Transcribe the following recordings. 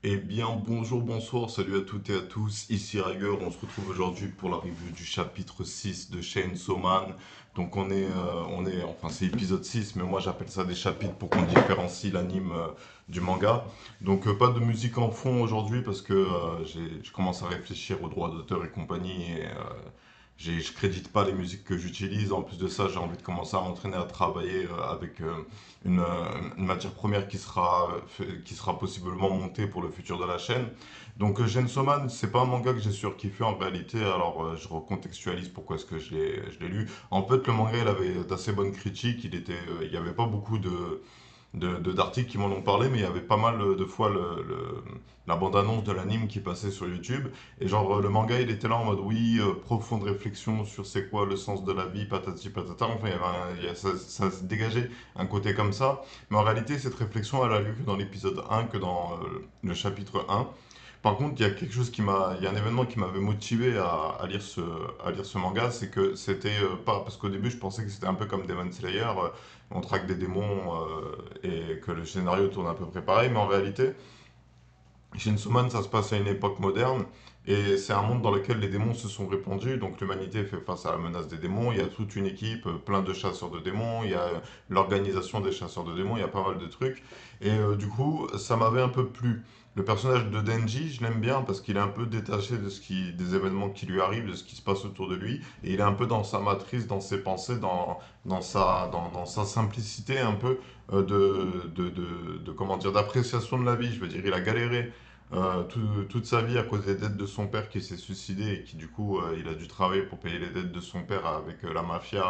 Eh bien, bonjour, bonsoir, salut à toutes et à tous, ici Rager, on se retrouve aujourd'hui pour la review du chapitre 6 de Chainsaw Man. Donc enfin c'est épisode 6, mais moi j'appelle ça des chapitres pour qu'on différencie l'anime du manga. Donc pas de musique en fond aujourd'hui parce que je commence à réfléchir aux droits d'auteur et compagnie et je crédite pas les musiques que j'utilise. En plus de ça, j'ai envie de commencer à m'entraîner à travailler avec une matière première qui sera possiblement montée pour le futur de la chaîne. Donc Chainsaw Man, c'est pas un manga que j'ai surkiffé en réalité, alors je recontextualise pourquoi est-ce que je l'ai lu. En fait, le manga, il avait d'assez bonnes critiques, il y avait pas beaucoup d'articles qui m'en ont parlé, mais il y avait pas mal de fois la bande-annonce de l'anime qui passait sur YouTube. Et genre, le manga, il était là en mode, oui, profonde réflexion sur c'est quoi le sens de la vie, patati patata. Enfin, ça se dégageait un côté comme ça. Mais en réalité, cette réflexion, elle a lieu que dans l'épisode 1, que dans le chapitre 1. Par contre, il y a un événement qui m'avait motivé à lire ce manga, c'est que c'était pas, parce qu'au début je pensais que c'était un peu comme Demon Slayer, on traque des démons et que le scénario tourne à peu près pareil, mais en réalité, Chainsaw Man, ça se passe à une époque moderne et c'est un monde dans lequel les démons se sont répandus. Donc l'humanité fait face à la menace des démons. Il y a toute une équipe, plein de chasseurs de démons. Il y a l'organisation des chasseurs de démons. Il y a pas mal de trucs. Et du coup, ça m'avait un peu plu. Le personnage de Denji, je l'aime bien parce qu'il est un peu détaché des événements qui lui arrivent, de ce qui se passe autour de lui. Et il est un peu dans sa matrice, dans ses pensées, dans sa simplicité un peu comment dire, d'appréciation de la vie. Je veux dire, il a galéré toute sa vie à cause des dettes de son père qui s'est suicidé et qui du coup il a dû travailler pour payer les dettes de son père avec la mafia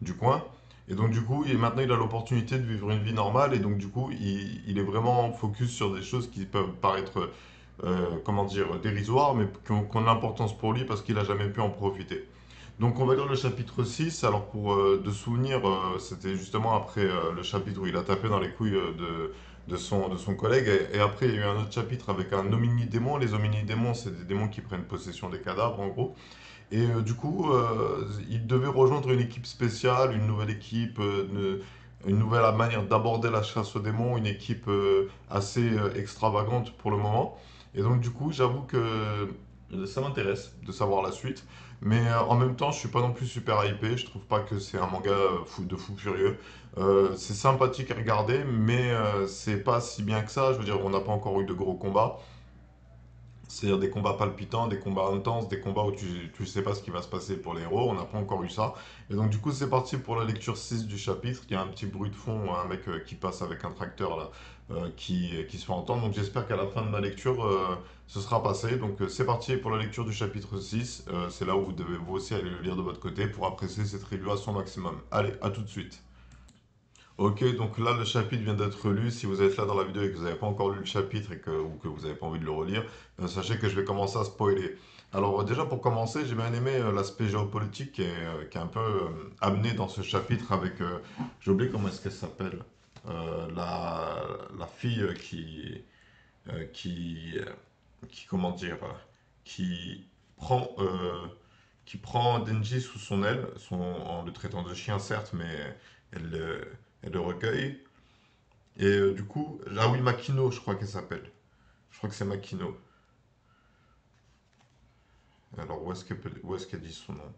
du coin. Et donc du coup, maintenant il a l'opportunité de vivre une vie normale et donc du coup il est vraiment focus sur des choses qui peuvent paraître comment dire dérisoires mais qui ont de l'importance pour lui parce qu'il a jamais pu en profiter. Donc on va lire le chapitre 6. Alors pour de souvenirs, c'était justement après le chapitre où il a tapé dans les couilles de son collègue. Et après il y a eu un autre chapitre avec un homini-démon. Les homini-démons, c'est des démons qui prennent possession des cadavres en gros. Et du coup, il devait rejoindre une équipe spéciale, une nouvelle équipe, une nouvelle manière d'aborder la chasse aux démons, une équipe assez extravagante pour le moment. Et donc du coup, j'avoue que ça m'intéresse de savoir la suite. Mais en même temps, je suis pas non plus super hypé. Je trouve pas que c'est un manga de fou furieux. C'est sympathique à regarder, mais c'est pas si bien que ça. Je veux dire, on n'a pas encore eu de gros combats. C'est-à-dire des combats palpitants, des combats intenses, des combats où tu sais pas ce qui va se passer pour les héros. On n'a pas encore eu ça. Et donc, du coup, c'est parti pour la lecture 6 du chapitre. Il y a un petit bruit de fond, un mec qui passe avec un tracteur là, qui se fait entendre. Donc, j'espère qu'à la fin de ma lecture, ce sera passé. Donc, c'est parti pour la lecture du chapitre 6. C'est là où vous devez vous aussi aller le lire de votre côté pour apprécier cette review à son maximum. Allez, à tout de suite. Ok, donc là le chapitre vient d'être lu. Si vous êtes là dans la vidéo et que vous n'avez pas encore lu le chapitre ou que vous n'avez pas envie de le relire, sachez que je vais commencer à spoiler. Alors déjà pour commencer, j'ai bien aimé l'aspect géopolitique qui est un peu amené dans ce chapitre avec, j'ai oublié comment est-ce qu'elle s'appelle, la fille euh, qui, euh, comment dire, qui prend, euh, qui prend Denji sous son aile, en le traitant de chien certes, mais elle, elle le recueille. Et du coup, ah oui, Makino, je crois qu'elle s'appelle. Je crois que c'est Makino. Alors, où est-ce qu'elle dit son nom?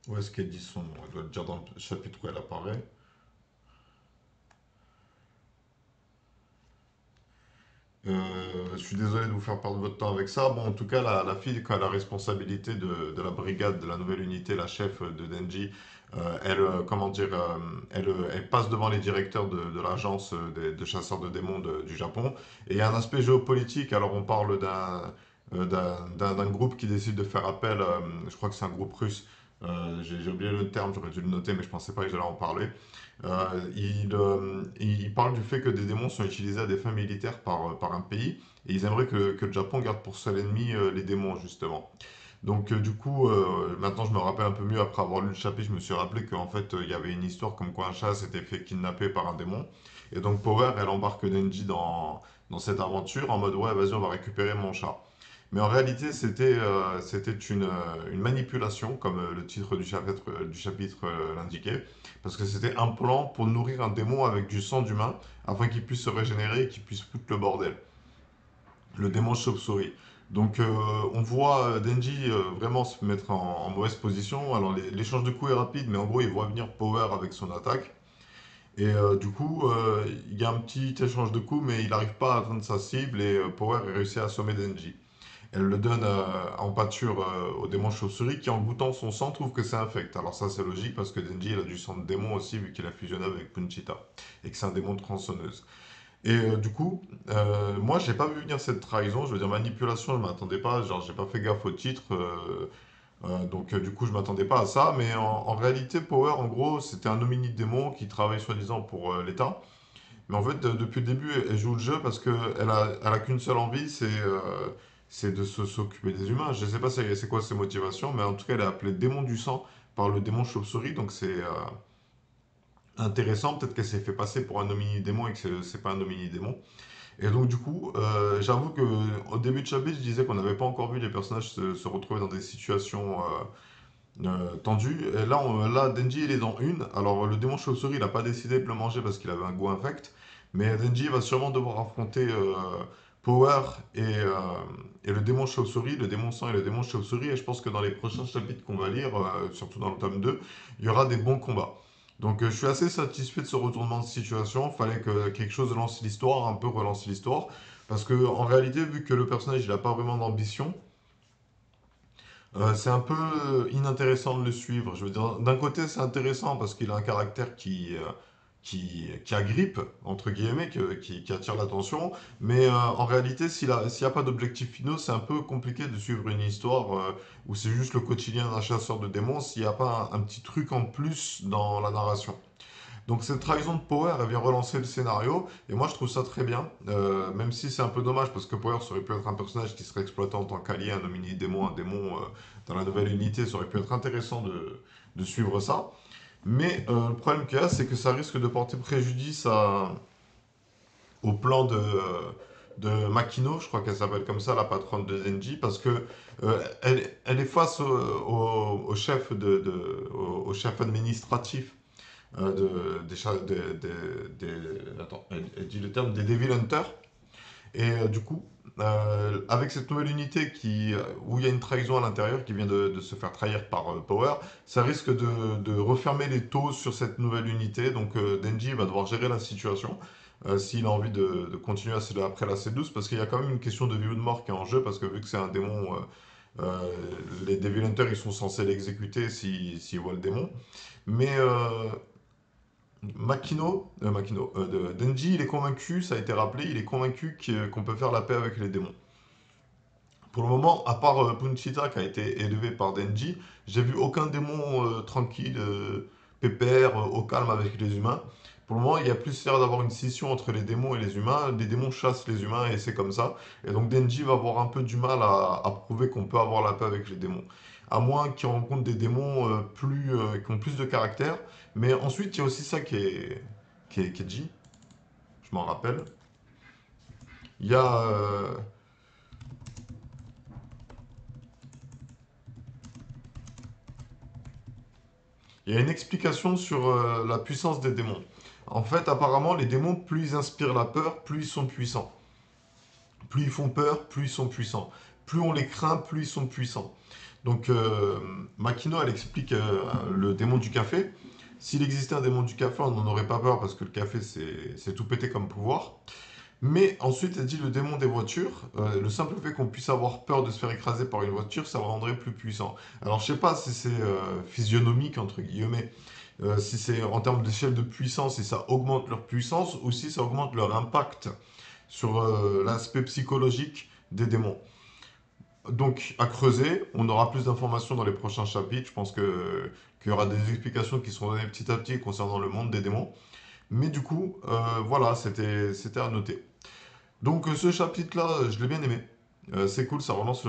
Où est-ce qu'elle dit son nom? Elle doit le dire dans le chapitre où elle apparaît. Je suis désolé de vous faire perdre votre temps avec ça. Bon, en tout cas, la fille qui a la responsabilité de la brigade, de la nouvelle unité, la chef de Denji, comment dire, elle passe devant les directeurs de l'agence de chasseurs de démons du Japon. Et il y a un aspect géopolitique. Alors, on parle d'un groupe qui décide de faire appel, je crois que c'est un groupe russe. J'ai oublié le terme, j'aurais dû le noter, mais je pensais pas que j'allais en parler. Il parle du fait que des démons sont utilisés à des fins militaires par un pays et ils aimeraient que le Japon garde pour seul ennemi les démons justement. Donc du coup, maintenant je me rappelle un peu mieux après avoir lu le chapitre, je me suis rappelé qu'en fait il y avait une histoire comme quoi un chat s'était fait kidnapper par un démon. Et donc Power, elle embarque Denji dans cette aventure en mode ouais vas-y on va récupérer mon chat. Mais en réalité, c'était une manipulation, comme le titre du chapitre l'indiquait, parce que c'était un plan pour nourrir un démon avec du sang d'humain, afin qu'il puisse se régénérer et qu'il puisse foutre le bordel. Le démon chauve-souris. Donc on voit Denji vraiment se mettre en mauvaise position. Alors l'échange de coups est rapide, mais en gros il voit venir Power avec son attaque. Et du coup, il y a un petit échange de coups, mais il n'arrive pas à atteindre sa cible et Power réussit à assommer Denji. Elle le donne en pâture au démon chauve-souris qui, en goûtant son sang, trouve que c'est infect. Alors ça, c'est logique parce que Denji, il a du sang de démon aussi, vu qu'il a fusionné avec Punchita et que c'est un démon de tronçonneuse. Et du coup, moi, j'ai pas vu venir cette trahison. Je veux dire, manipulation, je m'attendais pas. Genre, j'ai pas fait gaffe au titre. Donc, du coup, je m'attendais pas à ça. Mais en réalité, Power, en gros, c'était un hominide démon qui travaille soi-disant pour l'État. Mais en fait, depuis le début, elle joue le jeu parce qu'elle a qu'une seule envie, c'est de s'occuper des humains. Je sais pas c'est quoi ses motivations, mais en tout cas, elle est appelée démon du sang par le démon chauve-souris. Donc, c'est intéressant. Peut-être qu'elle s'est fait passer pour un hominide démon et que c'est pas un hominide démon. Et donc, du coup, j'avoue que au début de chapitre, je disais qu'on n'avait pas encore vu les personnages se retrouver dans des situations tendues. Et là, Denji, il est dans une. Alors, le démon chauve-souris, il n'a pas décidé de le manger parce qu'il avait un goût infect. Mais Denji va sûrement devoir affronter Power et le démon chauve-souris, le démon sang et le démon chauve-souris. Et je pense que dans les prochains chapitres qu'on va lire, surtout dans le tome 2, il y aura des bons combats. Donc je suis assez satisfait de ce retournement de situation. Fallait que quelque chose lance l'histoire, un peu relance l'histoire. Parce que en réalité, vu que le personnage il n'a pas vraiment d'ambition, c'est un peu inintéressant de le suivre. Je veux dire, d'un côté, c'est intéressant parce qu'il a un caractère qui agrippe, entre guillemets, qui attire l'attention. Mais en réalité, s'il n'y a pas d'objectif finaux, c'est un peu compliqué de suivre une histoire où c'est juste le quotidien d'un chasseur de démons s'il n'y a pas un petit truc en plus dans la narration. Donc cette trahison de Power, elle vient relancer le scénario, et moi je trouve ça très bien, même si c'est un peu dommage, parce que Power, ça aurait pu être un personnage qui serait exploité en tant qu'allié, un homini-démon, un démon dans la nouvelle unité, ça aurait pu être intéressant de suivre ça. Mais le problème qu'il y a, c'est que ça risque de porter préjudice au plan de Makino, je crois qu'elle s'appelle comme ça, la patronne de Zenji, parce que elle est face au chef, au chef administratif attends, elle dit le terme des Devil Hunters. Et du coup, avec cette nouvelle unité où il y a une trahison à l'intérieur qui vient de se faire trahir par Power, ça risque de refermer les taux sur cette nouvelle unité. Donc Denji va devoir gérer la situation s'il a envie de continuer après la C12, parce qu'il y a quand même une question de vie ou de mort qui est en jeu, parce que vu que c'est un démon, les Devil Hunters ils sont censés l'exécuter s'ils voient le démon. Mais Denji, il est convaincu, ça a été rappelé, il est convaincu qu'on peut faire la paix avec les démons. Pour le moment, à part Punchita qui a été élevé par Denji, j'ai vu aucun démon tranquille, pépère, au calme avec les humains. Pour le moment, il y a plus l'air d'avoir une scission entre les démons et les humains. Les démons chassent les humains et c'est comme ça. Et donc Denji va avoir un peu du mal à prouver qu'on peut avoir la paix avec les démons. À moins qu'il rencontre des démons qui ont plus de caractère. Mais ensuite, il y a aussi ça qui est dit, je m'en rappelle. Il y a, il y a une explication sur la puissance des démons. En fait, apparemment, les démons, plus ils inspirent la peur, plus ils sont puissants. Plus ils font peur, plus ils sont puissants. Plus on les craint, plus ils sont puissants. Donc, Makino, elle explique le démon du café. S'il existait un démon du café, on n'en aurait pas peur parce que le café, c'est tout pété comme pouvoir. Mais ensuite, elle dit le démon des voitures. Le simple fait qu'on puisse avoir peur de se faire écraser par une voiture, ça le rendrait plus puissant. Alors, je sais pas si c'est physionomique, entre guillemets, si c'est en termes d'échelle de puissance, si ça augmente leur puissance, ou si ça augmente leur impact sur l'aspect psychologique des démons. Donc, à creuser, on aura plus d'informations dans les prochains chapitres. Je pense qu'il y aura des explications qui seront données petit à petit concernant le monde des démons. Mais du coup, voilà, c'était à noter. Donc ce chapitre-là, je l'ai bien aimé. C'est cool, ça relance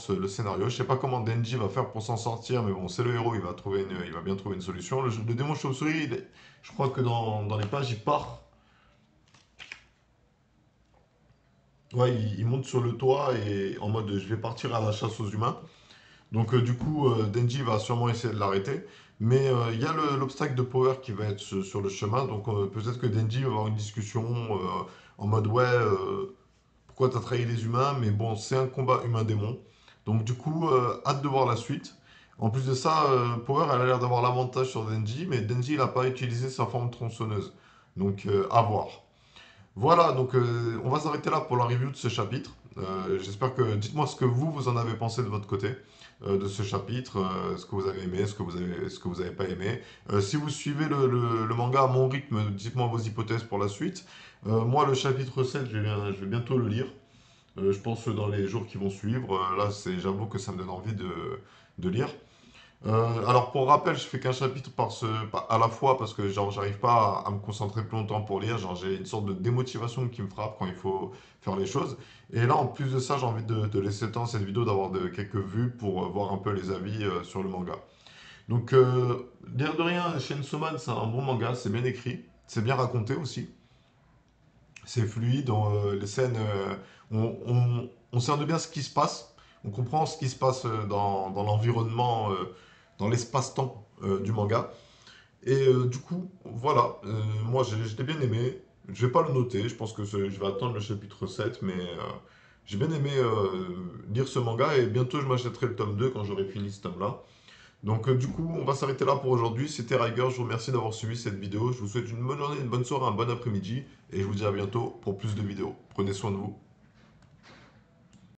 le scénario. Je sais pas comment Denji va faire pour s'en sortir, mais bon, c'est le héros, il va bien trouver une solution. Le démon chauve-souris, je crois que dans les pages, il part. Ouais, il monte sur le toit et en mode je vais partir à la chasse aux humains. Donc du coup, Denji va sûrement essayer de l'arrêter. Mais il y a l'obstacle de Power qui va être sur le chemin. Donc peut-être que Denji va avoir une discussion en mode ouais, pourquoi t'as trahi les humains? Mais bon, c'est un combat humain-démon. Donc du coup, hâte de voir la suite. En plus de ça, Power elle a l'air d'avoir l'avantage sur Denji, mais Denji il n'a pas utilisé sa forme tronçonneuse. Donc à voir. Voilà, donc on va s'arrêter là pour la review de ce chapitre. J'espère que... Dites-moi ce que vous en avez pensé de votre côté de ce chapitre. Ce que vous avez aimé, ce que vous avez pas aimé. Si vous suivez le manga à mon rythme, dites-moi vos hypothèses pour la suite. Moi, le chapitre 7, je vais bientôt le lire. Je pense dans les jours qui vont suivre. Là, j'avoue que ça me donne envie de lire. Alors pour rappel, je fais qu'un chapitre à la fois parce que genre j'arrive pas à me concentrer plus longtemps pour lire. Genre j'ai une sorte de démotivation qui me frappe quand il faut faire les choses. Et là en plus de ça, j'ai envie de laisser le temps à cette vidéo d'avoir quelques vues pour voir un peu les avis sur le manga. Donc l'air de rien, Chainsaw Man c'est un bon manga, c'est bien écrit, c'est bien raconté aussi, c'est fluide, les scènes, on sert de bien ce qui se passe, on comprend ce qui se passe dans l'environnement, dans l'espace-temps du manga. Et du coup, voilà, moi je l'ai bien aimé. Je vais pas le noter, je pense que je vais attendre le chapitre 7, mais j'ai bien aimé lire ce manga et bientôt je m'achèterai le tome 2 quand j'aurai fini ce tome-là. Donc du coup, on va s'arrêter là pour aujourd'hui. C'était Riger, je vous remercie d'avoir suivi cette vidéo. Je vous souhaite une bonne journée, une bonne soirée, un bon après-midi et je vous dis à bientôt pour plus de vidéos. Prenez soin de vous.